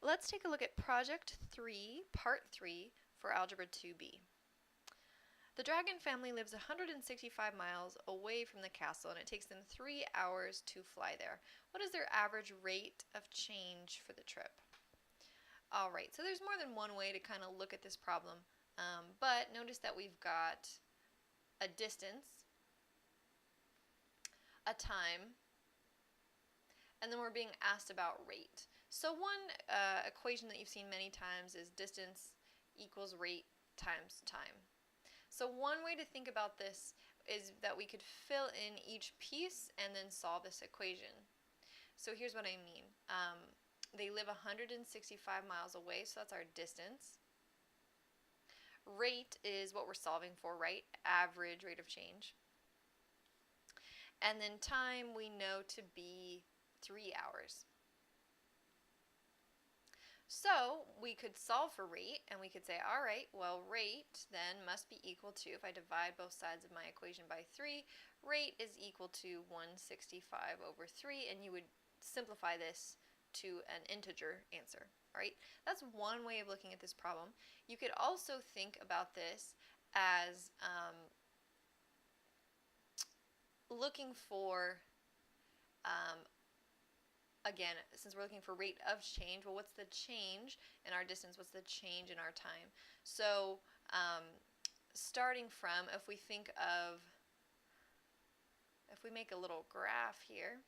Let's take a look at Project 3, Part 3 for Algebra 2b. The dragon family lives 165 miles away from the castle and it takes them 3 hours to fly there. What is their average rate of change for the trip? Alright, so there's more than one way to kind of look at this problem, but notice that we've got a distance, a time, and then we're being asked about rate. So one equation that you've seen many times is distance equals rate times time. So one way to think about this is that we could fill in each piece and then solve this equation. So here's what I mean. They live 165 miles away, so that's our distance. Rate is what we're solving for, right? Average rate of change. And then time we know to be 3 hours. So we could solve for rate and we could say, all right, well, rate then must be equal to, if I divide both sides of my equation by 3, rate is equal to 165 over 3, and you would simplify this to an integer answer. All right, that's one way of looking at this problem. You could also think about this as looking for again, since we're looking for rate of change, well, what's the change in our distance? What's the change in our time? So starting from, if we think of, if we make a little graph here,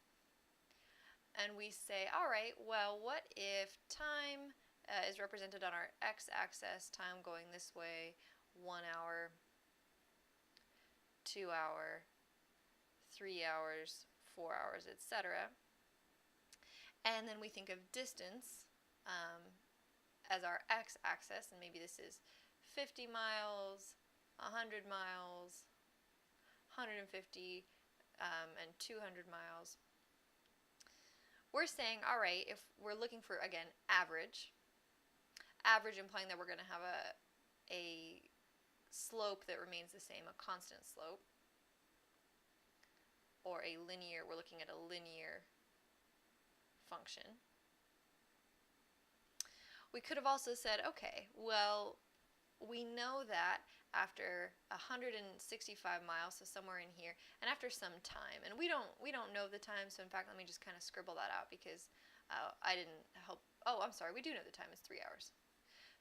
and we say, all right, well, what if time is represented on our x-axis, time going this way, 1 hour, 2 hour, 3 hours, 4 hours, etc. And then we think of distance as our x-axis, and maybe this is 50 miles, 100 miles, 150, and 200 miles. We're saying, all right, if we're looking for, again, average implying that we're going to have a slope that remains the same, a constant slope, or a linear, we're looking at a linear function. We could have also said, okay, well, we know that after 165 miles, so somewhere in here, and after some time, and we don't know the time, so in fact, let me just kind of scribble that out because I didn't help. Oh, I'm sorry, we do know the time is 3 hours.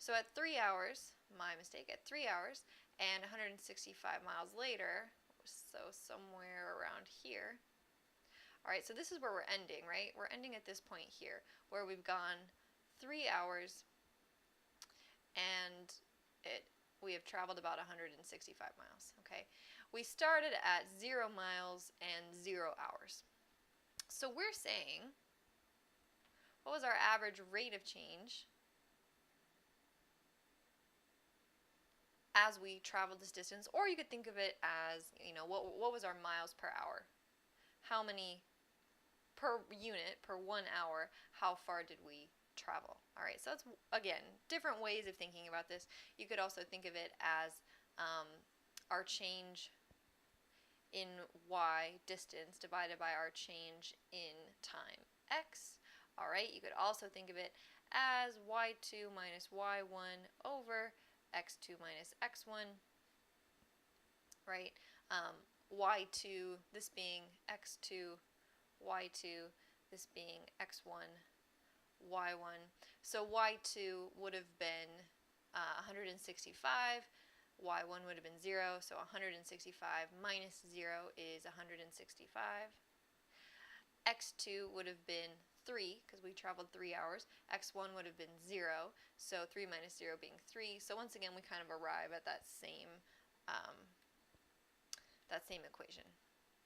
So at 3 hours, my mistake, at 3 hours and 165 miles later, so somewhere around here. All right, so this is where we're ending, right? We're ending at this point here, where we've gone 3 hours and we have traveled about 165 miles, okay? We started at 0 miles and 0 hours. So we're saying, what was our average rate of change as we traveled this distance? Or you could think of it as, you know, what was our miles per hour? How many per unit, per 1 hour, how far did we travel? All right, so that's, again, different ways of thinking about this. You could also think of it as our change in y, distance, divided by our change in time, x. All right, you could also think of it as y2 minus y1 over x2 minus x1, right? Y2, this being x2, y2, this being x1, y1. So y2 would have been 165, y1 would have been 0, so 165 minus 0 is 165. x2 would have been 3, because we traveled 3 hours. x1 would have been 0, so 3 minus 0 being 3. So once again, we kind of arrive at that same equation.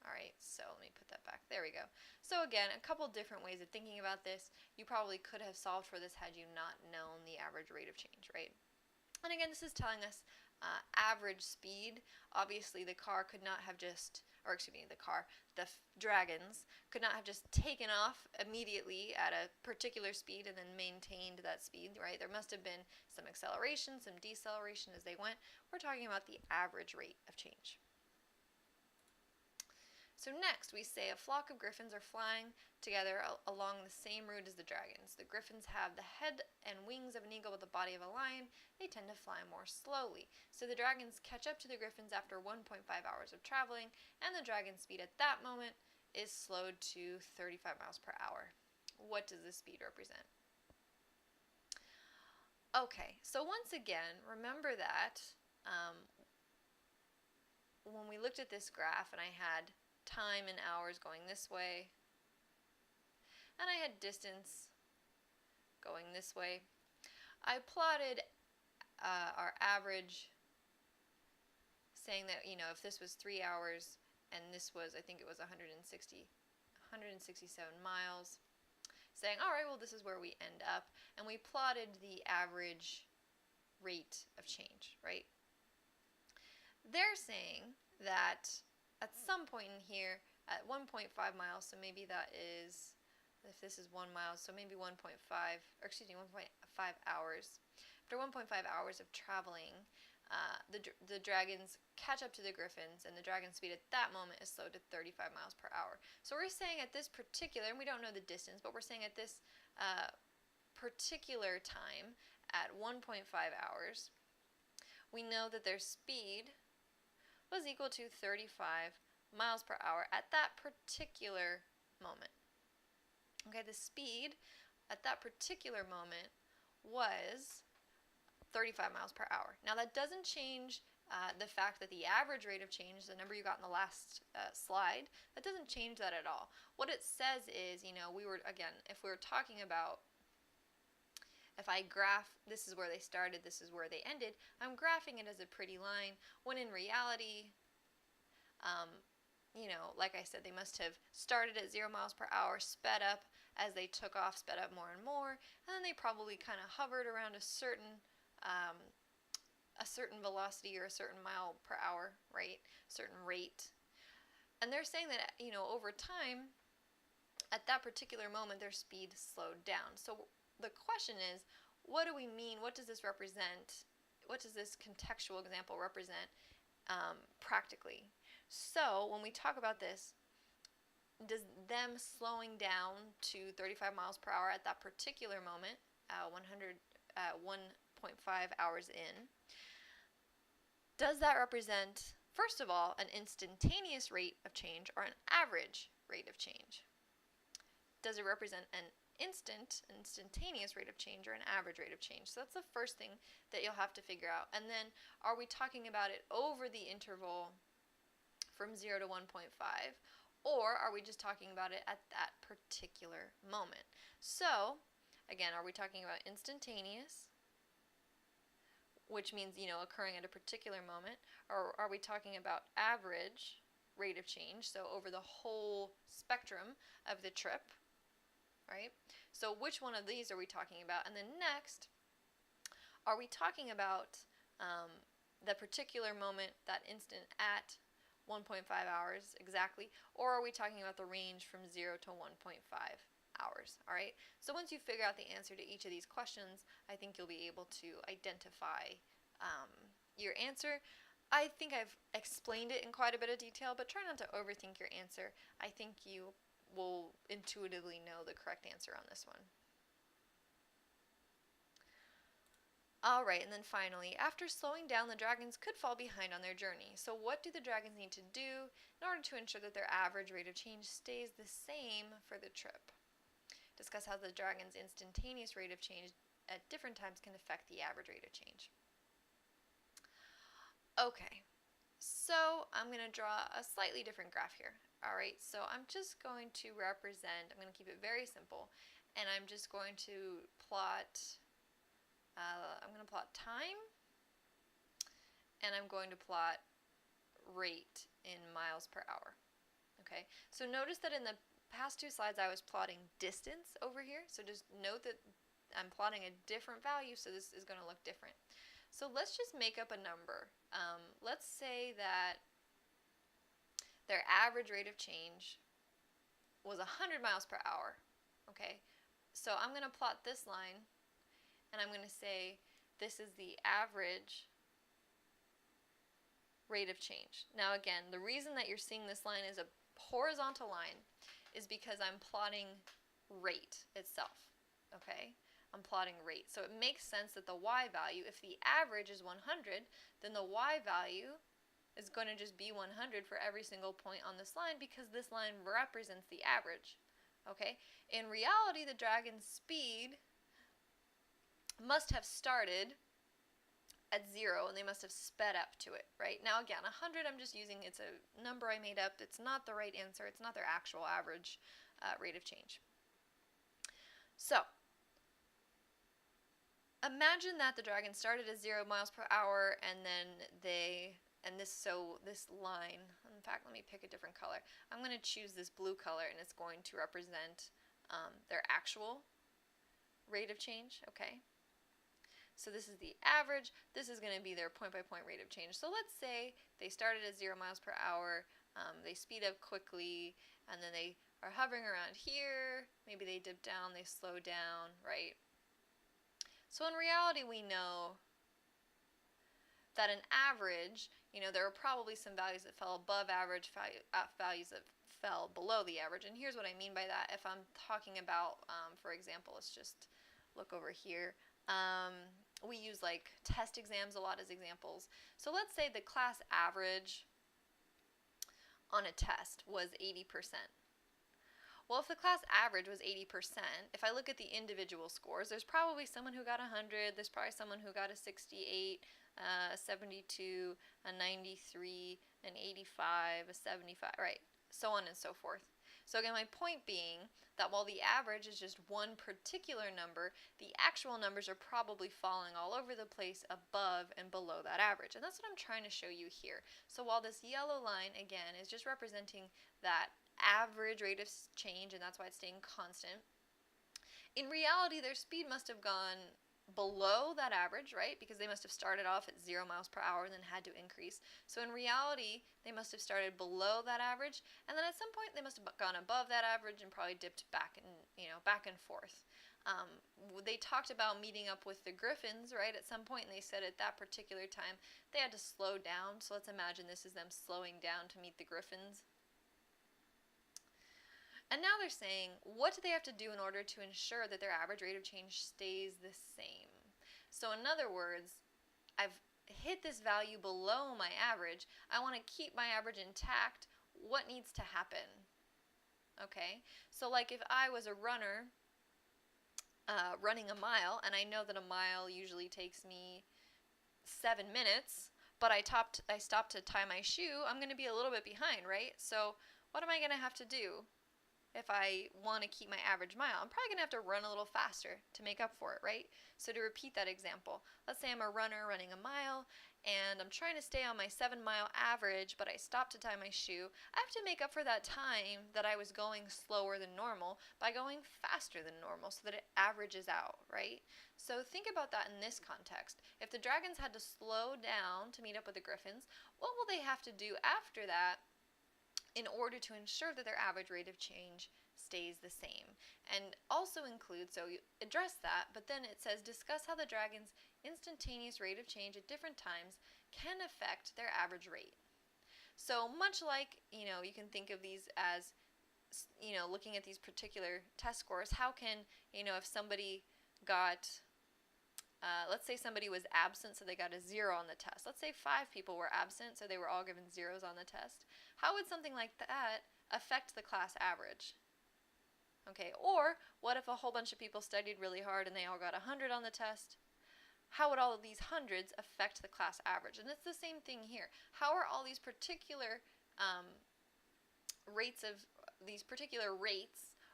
All right, so let me put that back. There we go. So again, a couple different ways of thinking about this. You probably could have solved for this had you not known the average rate of change, right? And again, this is telling us average speed. Obviously, the car could not have just, or excuse me, the dragons could not have just taken off immediately at a particular speed and then maintained that speed, right? There must have been some acceleration, some deceleration as they went. We're talking about the average rate of change. So next, we say a flock of griffins are flying together along the same route as the dragons. The griffins have the head and wings of an eagle with the body of a lion. They tend to fly more slowly. So the dragons catch up to the griffins after 1.5 hours of traveling, and the dragon's speed at that moment is slowed to 35 miles per hour. What does this speed represent? Okay, so once again, remember that when we looked at this graph and I had time in hours going this way, and I had distance going this way, I plotted our average, saying that, if this was 3 hours and this was, I think it was 167 miles, saying, all right, well, this is where we end up, and we plotted the average rate of change, right? They're saying that at some point in here, at 1.5 miles, so maybe that is, if this is 1 mile, so maybe 1.5 hours. After 1.5 hours of traveling, the dragons catch up to the griffins, and the dragon's speed at that moment is slowed to 35 miles per hour. So we're saying at this particular, and we don't know the distance, but we're saying at this particular time, at 1.5 hours, we know that their speed was equal to 35 miles per hour at that particular moment. Okay, the speed at that particular moment was 35 miles per hour. Now that doesn't change the fact that the average rate of change, the number you got in the last slide, that doesn't change that at all. What it says is, if we were talking about, if I graph, this is where they started, this is where they ended, I'm graphing it as a pretty line, when in reality, like I said, they must have started at 0 miles per hour, sped up as they took off, sped up more and more, and then they probably kind of hovered around a certain velocity or a certain mile per hour, right? Certain rate. And they're saying that, over time, at that particular moment, their speed slowed down. So the question is, what do we mean? What does this represent? What does this contextual example represent practically? So when we talk about this, does them slowing down to 35 miles per hour at that particular moment, 1.5 hours in, does that represent, first of all, an instantaneous rate of change or an average rate of change? Does it represent an instantaneous rate of change or an average rate of change? So that's the first thing that you'll have to figure out. And then, are we talking about it over the interval from 0 to 1.5, or are we just talking about it at that particular moment? So again, are we talking about instantaneous, which means, occurring at a particular moment, or are we talking about average rate of change, so over the whole spectrum of the trip, right? So which one of these are we talking about? And then next, are we talking about the particular moment, that instant at 1.5 hours exactly, or are we talking about the range from 0 to 1.5 hours? All right, so once you figure out the answer to each of these questions, I think you'll be able to identify your answer. I think I've explained it in quite a bit of detail, but try not to overthink your answer. I think you will intuitively know the correct answer on this one. Alright, and then finally, after slowing down, the dragons could fall behind on their journey. So what do the dragons need to do in order to ensure that their average rate of change stays the same for the trip? Discuss how the dragon's instantaneous rate of change at different times can affect the average rate of change. Okay, so I'm going to draw a slightly different graph here. Alright, so I'm just going to represent, I'm going to keep it very simple, and I'm just going to plot time, and I'm going to plot rate in miles per hour. Okay, so notice that in the past two slides I was plotting distance over here, so just note that I'm plotting a different value, so this is going to look different. So let's just make up a number. Let's say that their average rate of change was 100 miles per hour. Okay, so I'm going to plot this line, and I'm going to say this is the average rate of change. Now again, the reason that you're seeing this line is a horizontal line is because I'm plotting rate itself, okay? I'm plotting rate. So it makes sense that the y value, if the average is 100, then the y value is going to just be 100 for every single point on this line because this line represents the average, okay? In reality, the dragon's speed must have started at 0 and they must have sped up to it, right? Now again, 100 I'm just using, it's a number I made up. It's not the right answer. It's not their actual average rate of change. So, imagine that the dragon started at 0 miles per hour and then this line, in fact, let me pick a different color. I'm going to choose this blue color and it's going to represent their actual rate of change, okay? So this is the average. This is going to be their point-by-point rate of change. So let's say they started at 0 miles per hour, they speed up quickly, and then they are hovering around here. Maybe they dip down, they slow down, right? So in reality, we know that an average, there are probably some values that fell above average, values that fell below the average. And here's what I mean by that. If I'm talking about, for example, let's just look over here. We use like test exams a lot as examples. So let's say the class average on a test was 80%. Well, if the class average was 80%, if I look at the individual scores, there's probably someone who got 100, there's probably someone who got a 68, a 72, a 93, an 85, a 75, right, so on and so forth. So again, my point being that while the average is just one particular number, the actual numbers are probably falling all over the place above and below that average. And that's what I'm trying to show you here. So while this yellow line, again, is just representing that average rate of change, and that's why it's staying constant, in reality, their speed must have gone below that average, right? Because they must have started off at 0 miles per hour and then had to increase. So in reality, they must have started below that average, and then at some point they must have gone above that average and probably dipped back and back and forth. They talked about meeting up with the griffins, right? At some point, and they said at that particular time they had to slow down. So let's imagine this is them slowing down to meet the griffins. And now they're saying, what do they have to do in order to ensure that their average rate of change stays the same? So in other words, I've hit this value below my average. I want to keep my average intact. What needs to happen? Okay, so like if I was a runner running a mile, and I know that a mile usually takes me 7 minutes, but I stopped to tie my shoe, I'm going to be a little bit behind, right? So what am I going to have to do? If I want to keep my average mile, I'm probably going to have to run a little faster to make up for it, right? So to repeat that example, let's say I'm a runner running a mile, and I'm trying to stay on my 7-mile average, but I stopped to tie my shoe. I have to make up for that time that I was going slower than normal by going faster than normal so that it averages out, right? So think about that in this context. If the dragons had to slow down to meet up with the griffins, what will they have to do after that in order to ensure that their average rate of change stays the same? And also include, so you address that, but then it says discuss how the dragon's instantaneous rate of change at different times can affect their average rate. So much like, you can think of these as, looking at these particular test scores, how can, if somebody got, let's say somebody was absent, so they got a 0 on the test. Let's say 5 people were absent, so they were all given 0s on the test. How would something like that affect the class average? Okay, or what if a whole bunch of people studied really hard and they all got 100 on the test? How would all of these hundreds affect the class average? And it's the same thing here. How are all these particular rates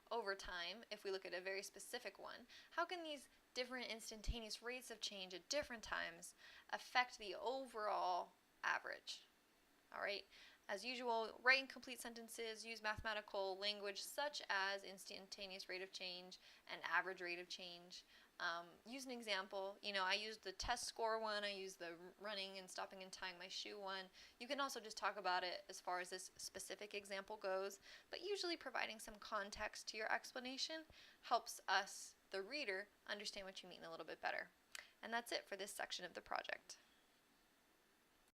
over time, if we look at a very specific one, how can these different instantaneous rates of change at different times affect the overall average? All right. As usual, write and complete sentences, use mathematical language such as instantaneous rate of change and average rate of change. Use an example. I used the test score one, I used the running and stopping and tying my shoe one. You can also just talk about it as far as this specific example goes, but usually providing some context to your explanation helps us, the reader, understand what you mean a little bit better. And that's it for this section of the project.